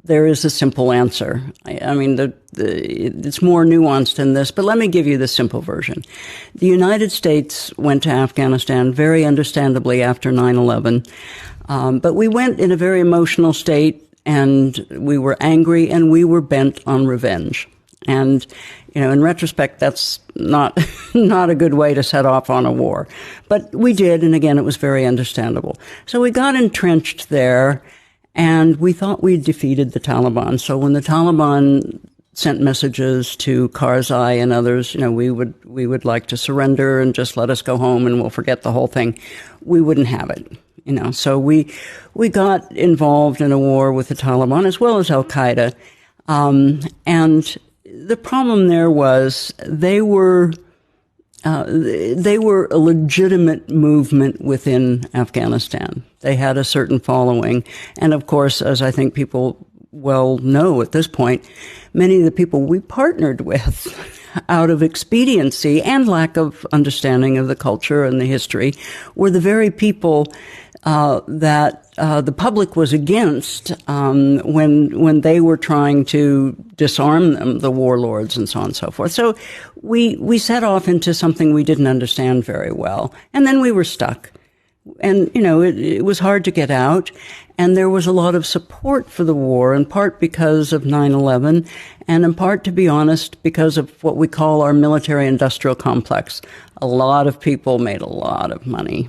there is a simple answer. I mean, it's more nuanced than this, but let me give you the simple version. The United States went to Afghanistan very understandably after 9/11, but we went in a very emotional state, and we were angry, and we were bent on revenge. And, in retrospect, that's not a good way to set off on a war. But we did, and again, it was very understandable. So we got entrenched there, and we thought we'd defeated the Taliban. So when the Taliban sent messages to Karzai and others, we would like to surrender and just let us go home and we'll forget the whole thing, we wouldn't have it. So we got involved in a war with the Taliban as well as Al-Qaeda. And the problem there was they were a legitimate movement within Afghanistan. They had a certain following. And of course, as I think people well know at this point, many of the people we partnered with out of expediency and lack of understanding of the culture and the history were the very people that the public was against when they were trying to disarm them, the warlords and so on and so forth. So we set off into something we didn't understand very well, and then we were stuck. And, it was hard to get out, and there was a lot of support for the war, in part because of 9/11, and in part, to be honest, because of what we call our military-industrial complex. A lot of people made a lot of money,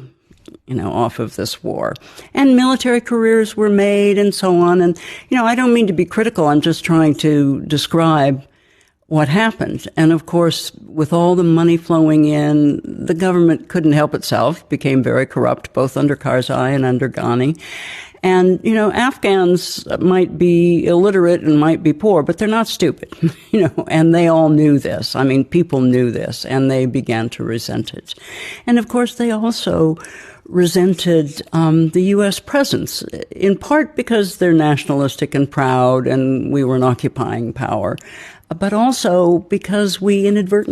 off of this war. And military careers were made and so on. And, I don't mean to be critical. I'm just trying to describe what happened. And of course, with all the money flowing in, the government couldn't help itself, became very corrupt, both under Karzai and under Ghani. And, Afghans might be illiterate and might be poor, but they're not stupid, and they all knew this. I mean, people knew this, and they began to resent it. And of course, they also resented the U.S. presence, in part because they're nationalistic and proud, and we were an occupying power, but also because we inadvertently